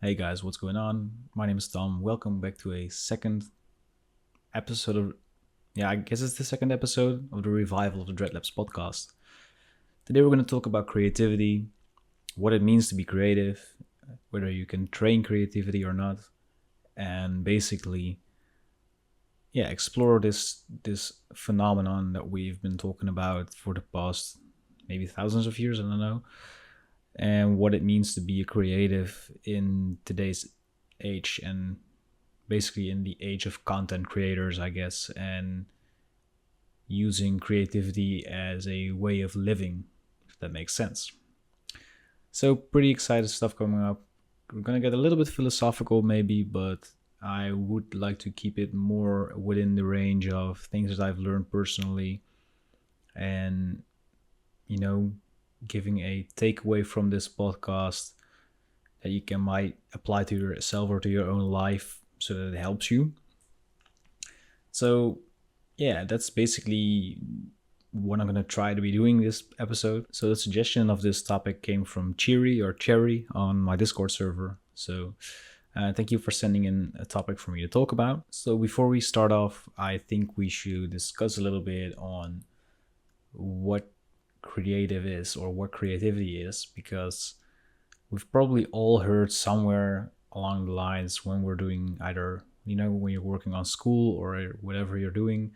Hey guys, what's going on? My name is Tom. Welcome back to a second episode of, I guess it's the second episode of the revival of the Dreadlabs podcast. Today we're going to talk about creativity, what it means to be creative, whether you can train creativity or not, and basically, explore this phenomenon that we've been talking about for the past maybe thousands of years, I don't know, and what it means to be a creative in today's age, and basically in the age of content creators, I guess, and using creativity as a way of living, if that makes sense. So pretty excited stuff coming up. We're gonna get a little bit philosophical maybe, but I would like to keep it more within the range of things that I've learned personally, and giving a takeaway from this podcast that you might apply to yourself or to your own life so that it helps you. So that's basically what I'm going to try to be doing this episode. So the suggestion of this topic came from Cherry on my Discord server. So thank you for sending in a topic for me to talk about. So before we start off, I think we should discuss a little bit on what creative is or what creativity is, because we've probably all heard somewhere along the lines when we're doing either, when you're working on school or whatever you're doing,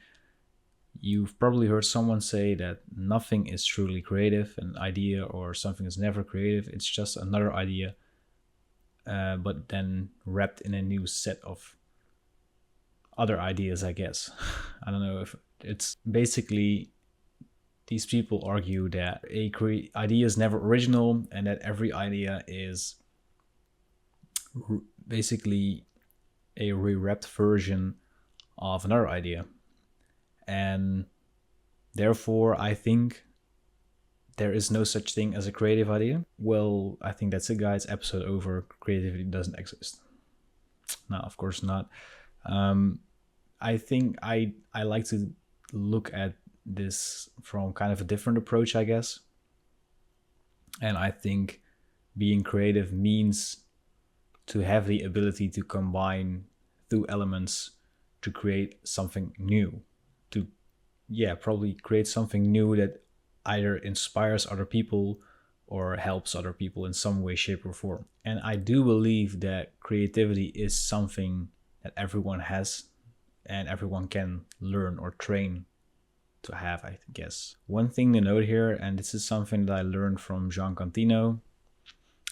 you've probably heard someone say that nothing is truly creative, an idea or something is never creative, it's just another idea, but then wrapped in a new set of other ideas, I guess. I don't know if it's basically, these people argue that idea is never original and that every idea is basically a rewrapped version of another idea. And therefore, I think there is no such thing as a creative idea. Well, I think that's it, guys. Episode over. Creativity doesn't exist. No, of course not. I think I like to look at this from kind of a different approach, I guess. And I think being creative means to have the ability to combine two elements to create something new, to probably create something new that either inspires other people or helps other people in some way, shape, or form. And I do believe that creativity is something that everyone has and everyone can learn or train to have, I guess. One thing to note here, and this is something that I learned from Jean Cantino,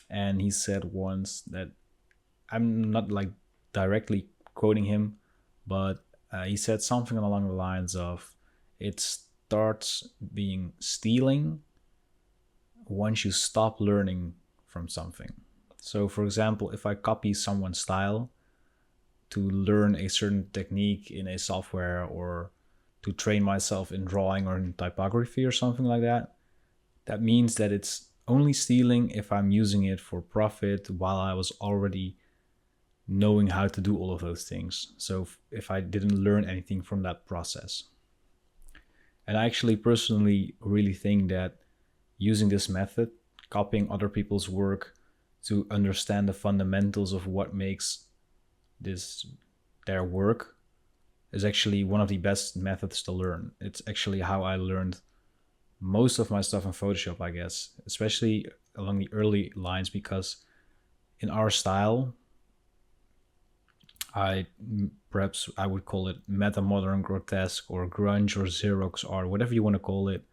and he said once that, I'm not like directly quoting him, but he said something along the lines of, it starts being stealing once you stop learning from something. So for example, if I copy someone's style to learn a certain technique in a software, or to train myself in drawing or in typography or something like that, that means that it's only stealing if I'm using it for profit while I was already knowing how to do all of those things. So if I didn't learn anything from that process. And I actually personally really think that using this method, copying other people's work to understand the fundamentals of what makes their work, is actually one of the best methods to learn. It's actually how I learned most of my stuff in Photoshop, I guess, especially along the early lines, because in our style, I would call it meta-modern, grotesque, or grunge, or Xerox art, whatever you want to call it.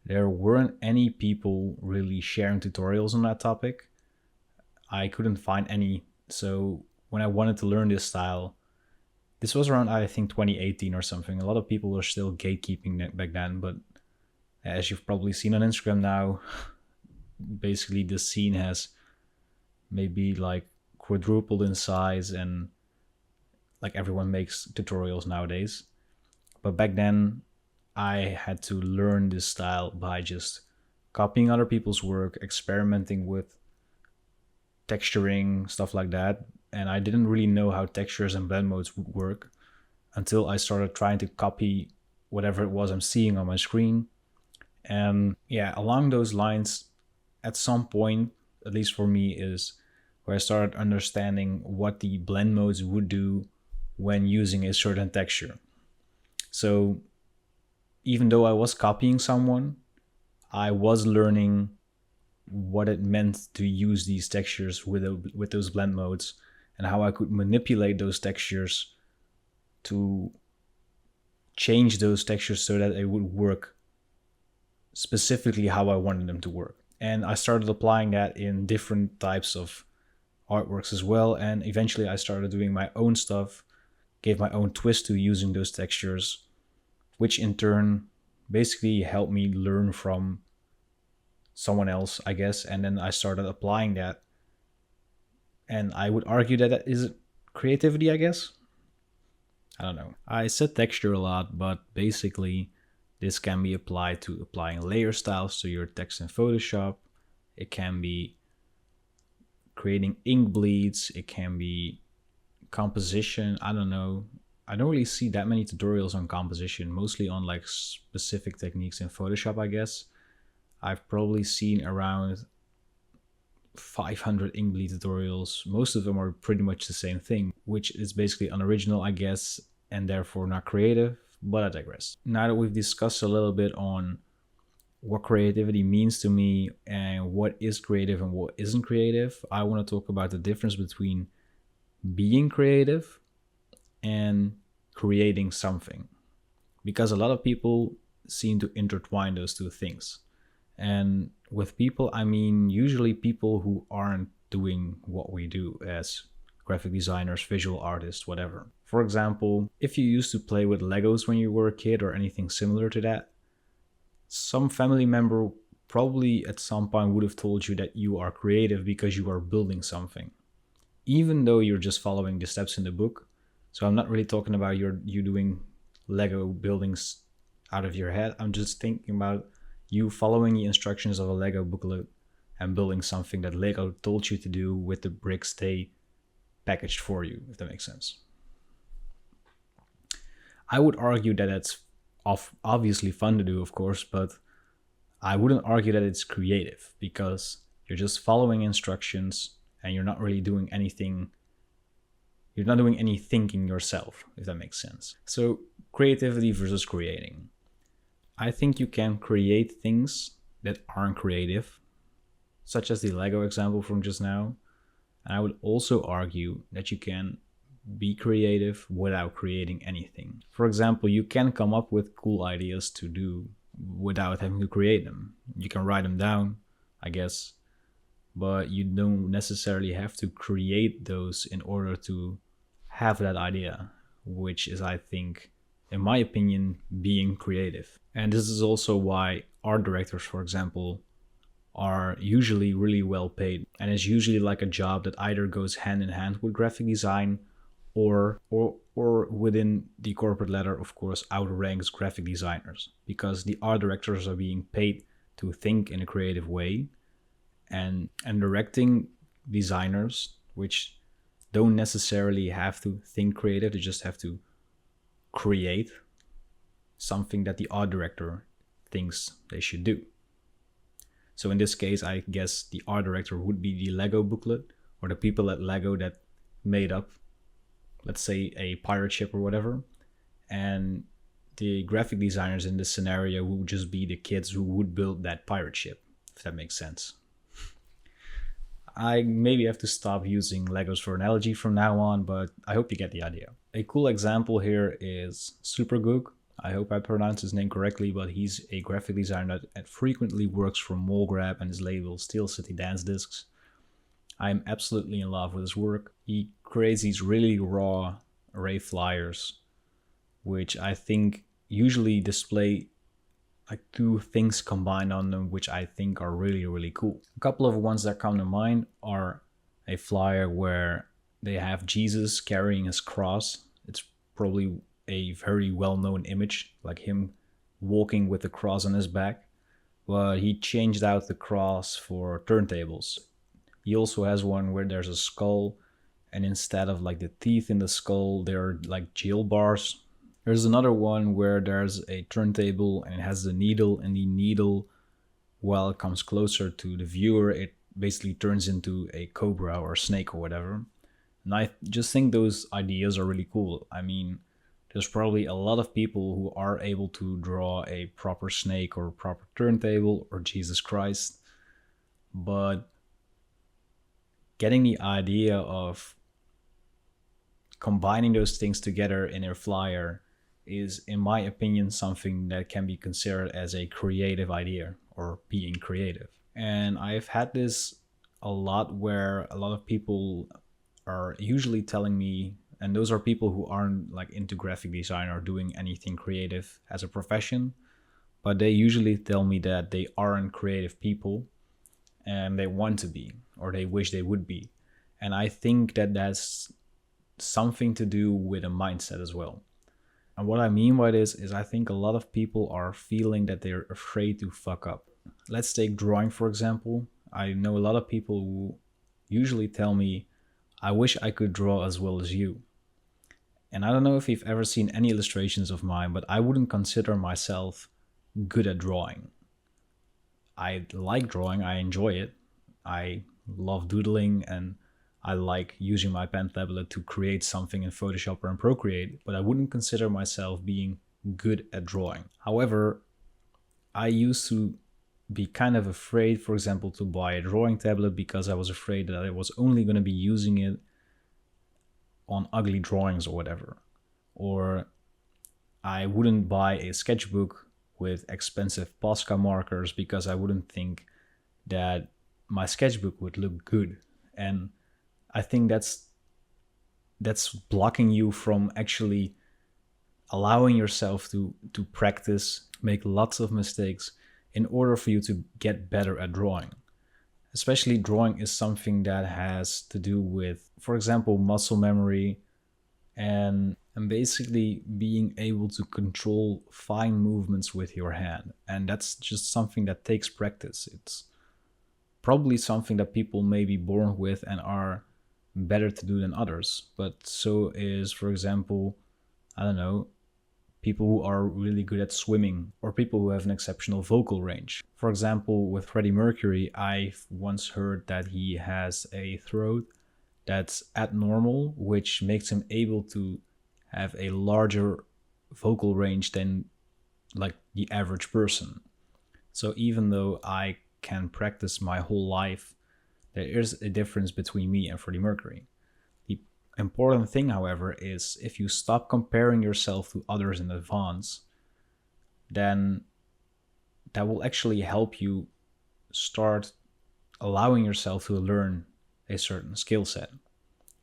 There weren't any people really sharing tutorials on that topic. I couldn't find any. So when I wanted to learn this style, this was around, I think, 2018 or something. A lot of people were still gatekeeping back then, but as you've probably seen on Instagram now, basically the scene has maybe like quadrupled in size, and like everyone makes tutorials nowadays. But back then, I had to learn this style by just copying other people's work, experimenting with texturing, stuff like that. And I didn't really know how textures and blend modes would work until I started trying to copy whatever it was I'm seeing on my screen. And along those lines, at some point, at least for me, is where I started understanding what the blend modes would do when using a certain texture. So even though I was copying someone, I was learning what it meant to use these textures with those blend modes, and how I could manipulate those textures to change those textures so that it would work specifically how I wanted them to work. And I started applying that in different types of artworks as well, and eventually I started doing my own stuff, gave my own twist to using those textures, which in turn basically helped me learn from someone else, I guess, and then I started applying that. And I would argue that that is creativity, I guess. I don't know. I said texture a lot, but basically this can be applied to applying layer styles to your text in Photoshop. It can be creating ink bleeds. It can be composition. I don't know. I don't really see that many tutorials on composition, mostly on like specific techniques in Photoshop, I guess. I've probably seen around 500 ink bleed tutorials. Most of them are pretty much the same thing, which is basically unoriginal, I guess, and therefore not creative, but I digress. Now that we've discussed a little bit on what creativity means to me and what is creative and what isn't creative, I want to talk about the difference between being creative and creating something, because a lot of people seem to intertwine those two things. And with people, I mean usually people who aren't doing what we do as graphic designers, visual artists, whatever. For example, if you used to play with Legos when you were a kid or anything similar to that, some family member probably at some point would have told you that you are creative because you are building something, even though you're just following the steps in the book. So I'm not really talking about you doing Lego buildings out of your head. I'm just thinking about you following the instructions of a Lego booklet and building something that Lego told you to do with the bricks they packaged for you, if that makes sense. I would argue that it's obviously fun to do, of course, but I wouldn't argue that it's creative, because you're just following instructions and you're not really doing anything. You're not doing any thinking yourself, if that makes sense. So creativity versus creating. I think you can create things that aren't creative, such as the Lego example from just now. And I would also argue that you can be creative without creating anything. For example, you can come up with cool ideas to do without having to create them. You can write them down, I guess, but you don't necessarily have to create those in order to have that idea, which is, I think, in my opinion, being creative. And this is also why art directors, for example, are usually really well paid, and it's usually like a job that either goes hand in hand with graphic design or within the corporate ladder, of course, outranks graphic designers, because the art directors are being paid to think in a creative way, and directing designers, which don't necessarily have to think creative, they just have to create something that the art director thinks they should do. So in this case, I guess the art director would be the Lego booklet, or the people at Lego that made up, let's say, a pirate ship or whatever. And the graphic designers in this scenario would just be the kids who would build that pirate ship, if that makes sense. I maybe have to stop using Legos for analogy from now on, but I hope you get the idea. A cool example here is Supergook. I hope I pronounced his name correctly, but he's a graphic designer that frequently works for Molgrab and his label Steel City Dance Discs. I'm absolutely in love with his work. He creates these really raw array flyers, which I think usually display like two things combined on them, which I think are really, really cool. A couple of ones that come to mind are a flyer where they have Jesus carrying his cross. It's probably a very well-known image, like him walking with the cross on his back, but he changed out the cross for turntables. He also has one where there's a skull, and instead of like the teeth in the skull, they're like jail bars. There's another one where there's a turntable and it has the needle, and the needle, while it comes closer to the viewer, it basically turns into a cobra or snake or whatever. And I just think those ideas are really cool. I mean, there's probably a lot of people who are able to draw a proper snake or proper turntable or Jesus Christ, but getting the idea of combining those things together in a flyer is, in my opinion, something that can be considered as a creative idea or being creative. And I've had this a lot where a lot of people are usually telling me, and those are people who aren't like into graphic design or doing anything creative as a profession, but they usually tell me that they aren't creative people and they want to be, or they wish they would be. And I think that that's something to do with a mindset as well. And what I mean by this is I think a lot of people are feeling that they're afraid to fuck up. Let's take drawing, for example. I know a lot of people who usually tell me, I wish I could draw as well as you. And I don't know if you've ever seen any illustrations of mine, but I wouldn't consider myself good at drawing. I like drawing, I enjoy it. I love doodling and I like using my pen tablet to create something in Photoshop or in Procreate, but I wouldn't consider myself being good at drawing. However, I used to be kind of afraid, for example, to buy a drawing tablet because I was afraid that I was only going to be using it on ugly drawings or whatever. Or I wouldn't buy a sketchbook with expensive Posca markers because I wouldn't think that my sketchbook would look good. And I think that's blocking you from actually allowing yourself to practice, make lots of mistakes in order for you to get better at drawing. Especially drawing is something that has to do with, for example, muscle memory and basically being able to control fine movements with your hand. And that's just something that takes practice. It's probably something that people may be born with and are better to do than others. But so is, for example, I don't know, people who are really good at swimming or people who have an exceptional vocal range. For example, with Freddie Mercury, I've once heard that he has a throat that's abnormal, which makes him able to have a larger vocal range than like the average person. So even though I can practice my whole life, there is a difference between me and Freddie Mercury. The important thing, however, is if you stop comparing yourself to others in advance, then that will actually help you start allowing yourself to learn a certain skill set.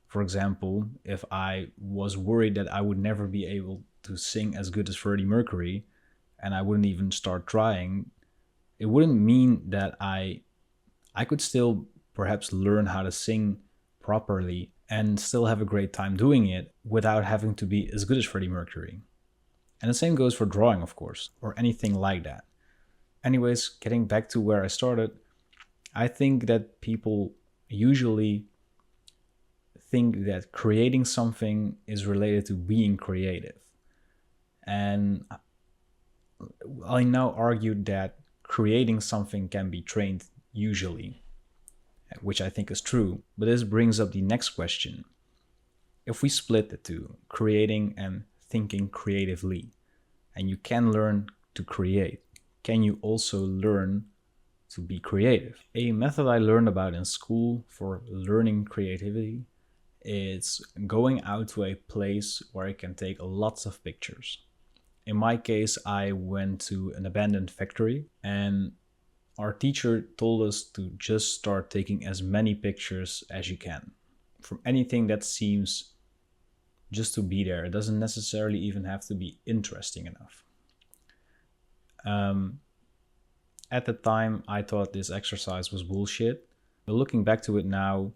For example, if I was worried that I would never be able to sing as good as Freddie Mercury, and I wouldn't even start trying, it wouldn't mean that I could still perhaps learn how to sing properly and still have a great time doing it without having to be as good as Freddie Mercury. And the same goes for drawing, of course, or anything like that. Anyways, getting back to where I started, I think that people usually think that creating something is related to being creative. And I now argue that creating something can be trained usually, which I think is true. But this brings up the next question. If we split the two, creating and thinking creatively, and you can learn to create, can you also learn to be creative? A method I learned about in school for learning creativity is going out to a place where I can take lots of pictures. In my case, I went to an abandoned factory and our teacher told us to just start taking as many pictures as you can from anything that seems just to be there. It doesn't necessarily even have to be interesting enough. At the time, I thought this exercise was bullshit. But looking back to it now,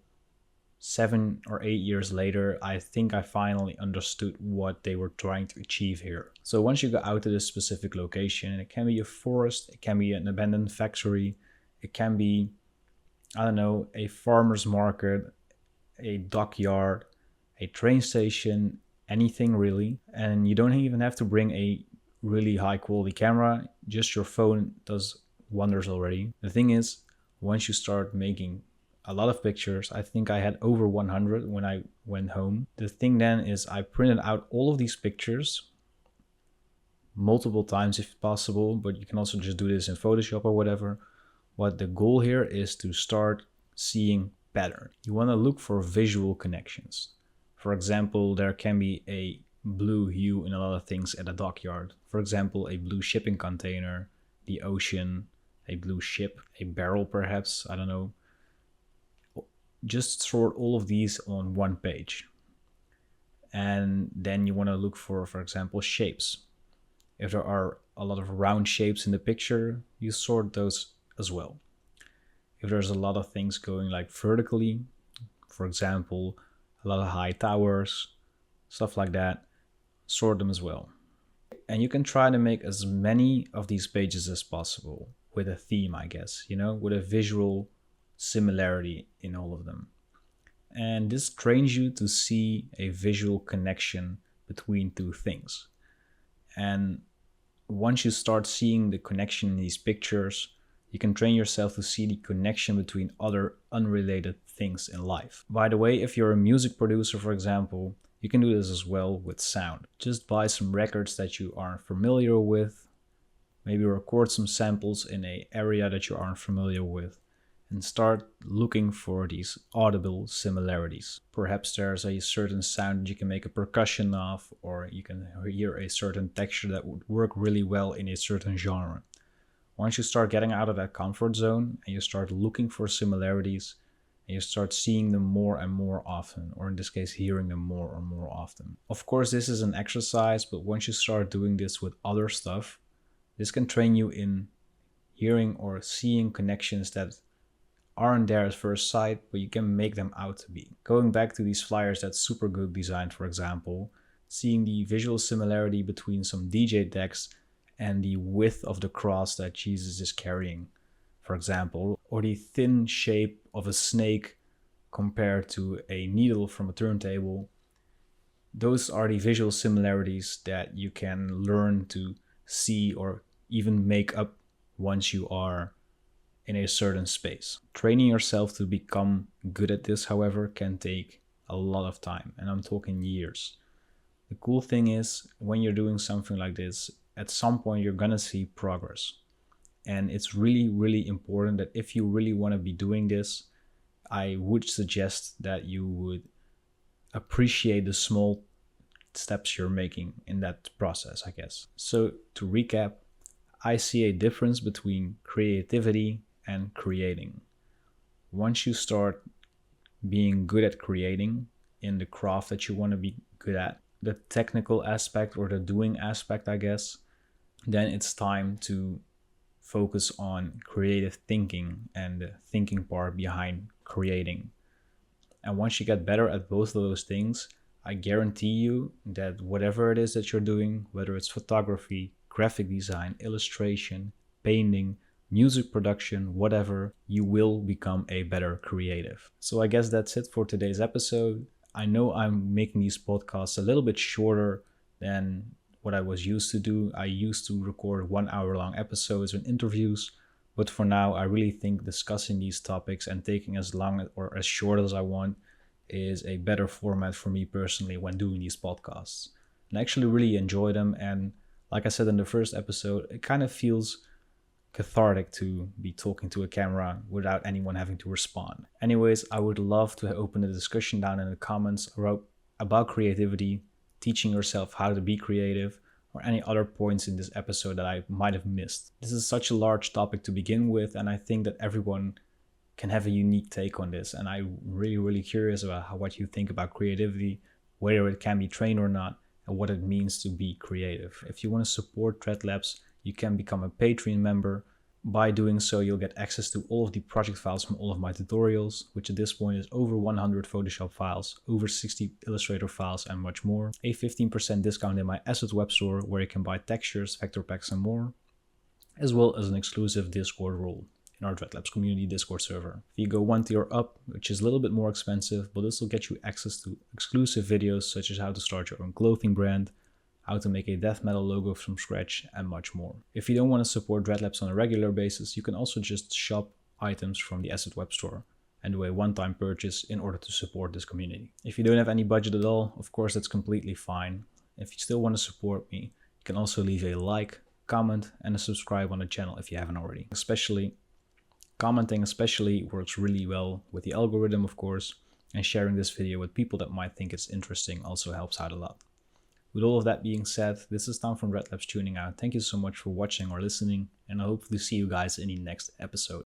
7 or 8 years later, I think I finally understood what they were trying to achieve here. So once you go out to this specific location, it can be a forest, it can be an abandoned factory, it can be, I don't know, a farmer's market, a dockyard, a train station, anything really. And you don't even have to bring a really high quality camera, just your phone does wonders already. The thing is, once you start making a lot of pictures, I think I had over 100 when I went home. The thing then is I printed out all of these pictures multiple times if possible, but you can also just do this in Photoshop or whatever. What the goal here is to start seeing pattern. You want to look for visual connections. For example, there can be a blue hue in a lot of things at a dockyard. For example, a blue shipping container, the ocean, a blue ship, a barrel perhaps, I don't know. Just sort all of these on one page. And then you want to look for example, shapes. If there are a lot of round shapes in the picture, you sort those as well. If there's a lot of things going like vertically, for example, a lot of high towers, stuff like that, sort them as well. And you can try to make as many of these pages as possible with a theme, I guess, with a visual similarity in all of them. And this trains you to see a visual connection between two things. And once you start seeing the connection in these pictures, you can train yourself to see the connection between other unrelated things in life. By the way, if you're a music producer, for example, you can do this as well with sound. Just buy some records that you aren't familiar with, maybe record some samples in an area that you aren't familiar with, and start looking for these audible similarities. Perhaps there's a certain sound that you can make a percussion of, or you can hear a certain texture that would work really well in a certain genre. Once you start getting out of that comfort zone and you start looking for similarities, and you start seeing them more and more often, or in this case, hearing them more and more often. Of course, this is an exercise, but once you start doing this with other stuff, this can train you in hearing or seeing connections that aren't there at first sight, but you can make them out to be. Going back to these flyers that Supergood designed, for example, seeing the visual similarity between some DJ decks and the width of the cross that Jesus is carrying, for example, or the thin shape of a snake compared to a needle from a turntable. Those are the visual similarities that you can learn to see or even make up once you are in a certain space. Training yourself to become good at this, however, can take a lot of time, and I'm talking years. The cool thing is, when you're doing something like this, at some point you're gonna see progress. And it's really, really important that if you really want to be doing this, I would suggest that you would appreciate the small steps you're making in that process, I guess. So to recap, I see a difference between creativity and creating. Once you start being good at creating in the craft that you want to be good at, the technical aspect or the doing aspect, I guess, then it's time to focus on creative thinking and the thinking part behind creating. And once you get better at both of those things, I guarantee you that whatever it is that you're doing, whether it's photography, graphic design, illustration, painting, music production, whatever, you will become a better creative. So I guess that's it for today's episode. I know I'm making these podcasts a little bit shorter than what I was used to do. I used to record 1 hour long episodes and interviews, but for now I really think discussing these topics and taking as long or as short as I want is a better format for me personally when doing these podcasts. And I actually really enjoy them, and like I said in the first episode, it kind of feels cathartic to be talking to a camera without anyone having to respond. Anyways, I would love to open a discussion down in the comments about creativity, teaching yourself how to be creative, or any other points in this episode that I might have missed. This is such a large topic to begin with, and I think that everyone can have a unique take on this, and I'm really, really curious about what you think about creativity, whether it can be trained or not, and what it means to be creative. If you want to support Dreadlabs, you can become a Patreon member. By doing so, you'll get access to all of the project files from all of my tutorials, which at this point is over 100 Photoshop files, over 60 Illustrator files, and much more. A 15% discount in my Asset web store, where you can buy textures, vector packs, and more, as well as an exclusive Discord role in our Dreadlabs community Discord server. If you go 1 tier up, which is a little bit more expensive, but this will get you access to exclusive videos such as how to start your own clothing brand, how to make a death metal logo from scratch, and much more. If you don't want to support Dreadlabs on a regular basis, you can also just shop items from the Asset Web Store and do a one-time purchase in order to support this community. If you don't have any budget at all, of course, that's completely fine. If you still want to support me, you can also leave a like, comment, and a subscribe on the channel if you haven't already. Commenting especially works really well with the algorithm, of course, and sharing this video with people that might think it's interesting also helps out a lot. With all of that being said, this is Tom from Dreadlabs tuning out. Thank you so much for watching or listening, and I hope to see you guys in the next episode.